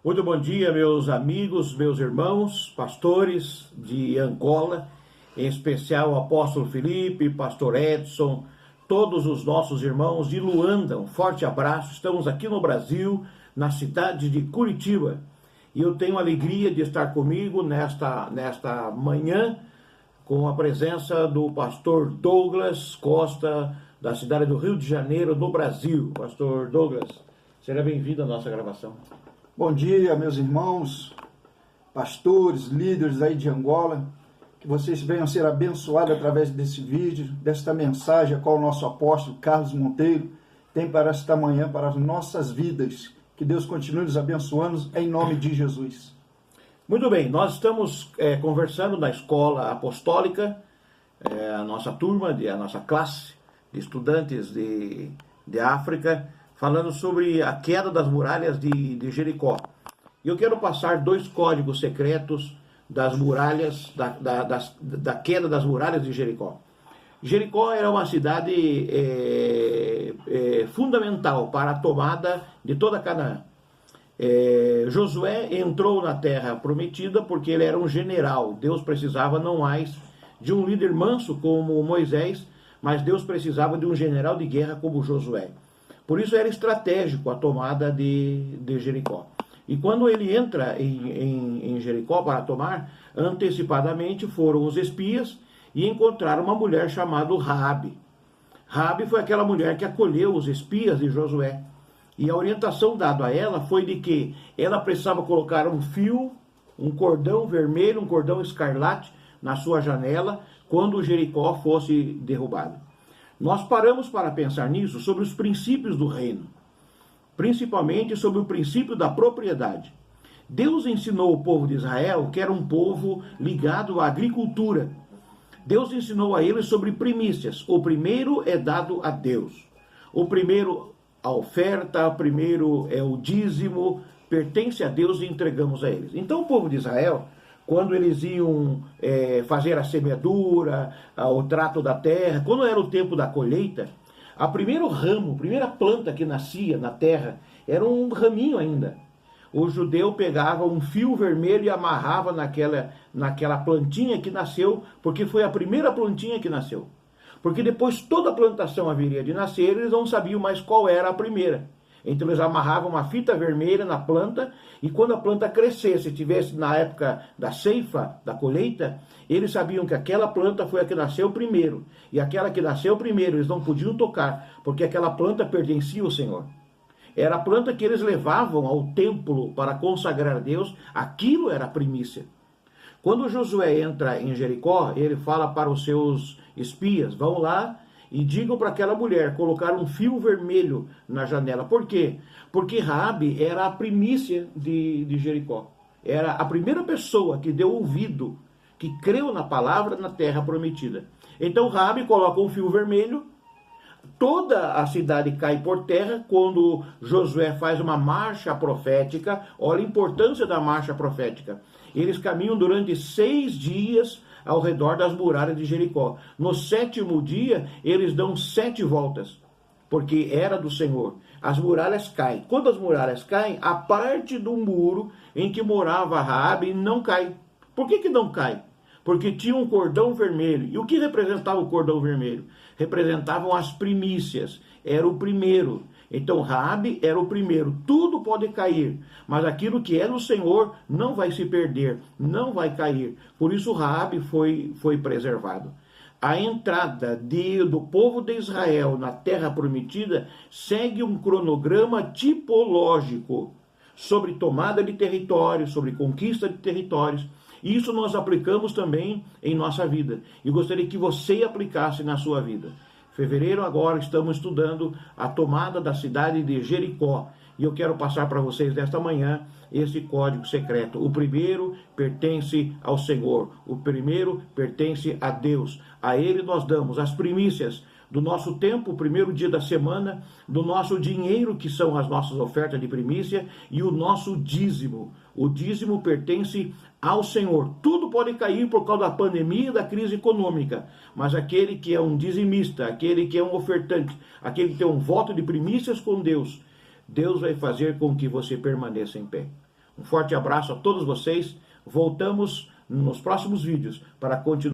Muito bom dia, meus amigos, meus irmãos, pastores de Angola, em especial o apóstolo Felipe, pastor Edson, todos os nossos irmãos de Luanda. Um forte abraço. Estamos aqui no Brasil, na cidade de Curitiba. E eu tenho a alegria de estar comigo nesta manhã, com a presença do pastor Douglas Costa, da cidade do Rio de Janeiro, no Brasil. Pastor Douglas, seja bem-vindo à nossa gravação. Bom dia, meus irmãos, pastores, líderes aí de Angola, que vocês venham ser abençoados através desse vídeo, desta mensagem a qual o nosso apóstolo Carlos Monteiro tem para esta manhã, para as nossas vidas. Que Deus continue nos abençoando em nome de Jesus. Muito bem, nós estamos conversando na escola apostólica, a nossa turma, a nossa classe de estudantes de África, falando sobre a queda das muralhas de Jericó. E eu quero passar 2 códigos secretos das muralhas, da queda das muralhas de Jericó. Jericó era uma cidade fundamental para a tomada de toda Canaã. Josué entrou na terra prometida porque ele era um general. Deus precisava não mais de um líder manso como Moisés, mas Deus precisava de um general de guerra como Josué. Por isso era estratégico a tomada de Jericó. E quando ele entra em Jericó para tomar, antecipadamente foram os espias e encontraram uma mulher chamada Raabe. Raabe foi aquela mulher que acolheu os espias de Josué. E a orientação dada a ela foi de que ela precisava colocar um fio, um cordão vermelho, um cordão escarlate na sua janela quando Jericó fosse derrubado. Nós paramos para pensar nisso sobre os princípios do reino, principalmente sobre o princípio da propriedade. Deus ensinou o povo de Israel que era um povo ligado à agricultura. Deus ensinou a eles sobre primícias. O primeiro é dado a Deus. O primeiro, a oferta, o primeiro é o dízimo, pertence a Deus e entregamos a eles. Então o povo de Israel, quando eles iam fazer a semeadura, o trato da terra, quando era o tempo da colheita, a primeiro ramo, a primeira planta que nascia na terra, era um raminho ainda. O judeu pegava um fio vermelho e amarrava naquela plantinha que nasceu, porque foi a primeira plantinha que nasceu. Porque depois toda a plantação haveria de nascer, eles não sabiam mais qual era a primeira. Então eles amarravam uma fita vermelha na planta e quando a planta crescesse, estivesse na época da ceifa, da colheita, eles sabiam que aquela planta foi a que nasceu primeiro. E aquela que nasceu primeiro eles não podiam tocar, porque aquela planta pertencia ao Senhor. Era a planta que eles levavam ao templo para consagrar a Deus, aquilo era a primícia. Quando Josué entra em Jericó, ele fala para os seus espias, vão lá e digam para aquela mulher colocar um fio vermelho na janela. Por quê? Porque Raabe era a primícia de Jericó. Era a primeira pessoa que deu ouvido, que creu na palavra na terra prometida. Então Raabe coloca um fio vermelho, toda a cidade cai por terra quando Josué faz uma marcha profética. Olha a importância da marcha profética. Eles caminham durante 6 dias ao redor das muralhas de Jericó. No 7º dia, eles dão 7 voltas, porque era do Senhor. As muralhas caem. Quando as muralhas caem, a parte do muro em que morava Raabe não cai. Por que não cai? Porque tinha um cordão vermelho. E o que representava o cordão vermelho? Representavam as primícias. Era o primeiro. Então Raabe era o primeiro. Tudo pode cair, mas aquilo que é do Senhor não vai se perder, não vai cair. Por isso Raabe foi preservado. A entrada do povo de Israel na terra prometida segue um cronograma tipológico sobre tomada de território, sobre conquista de territórios. Isso nós aplicamos também em nossa vida. E gostaria que você aplicasse na sua vida. Fevereiro agora estamos estudando a tomada da cidade de Jericó. E eu quero passar para vocês nesta manhã esse código secreto. O primeiro pertence ao Senhor. O primeiro pertence a Deus. A Ele nós damos as primícias do nosso tempo, o primeiro dia da semana, do nosso dinheiro, que são as nossas ofertas de primícia, e o nosso dízimo. O dízimo pertence ao Senhor. Tudo pode cair por causa da pandemia e da crise econômica, mas aquele que é um dizimista, aquele que é um ofertante, aquele que tem um voto de primícias com Deus, Deus vai fazer com que você permaneça em pé. Um forte abraço a todos vocês. Voltamos nos próximos vídeos para continuar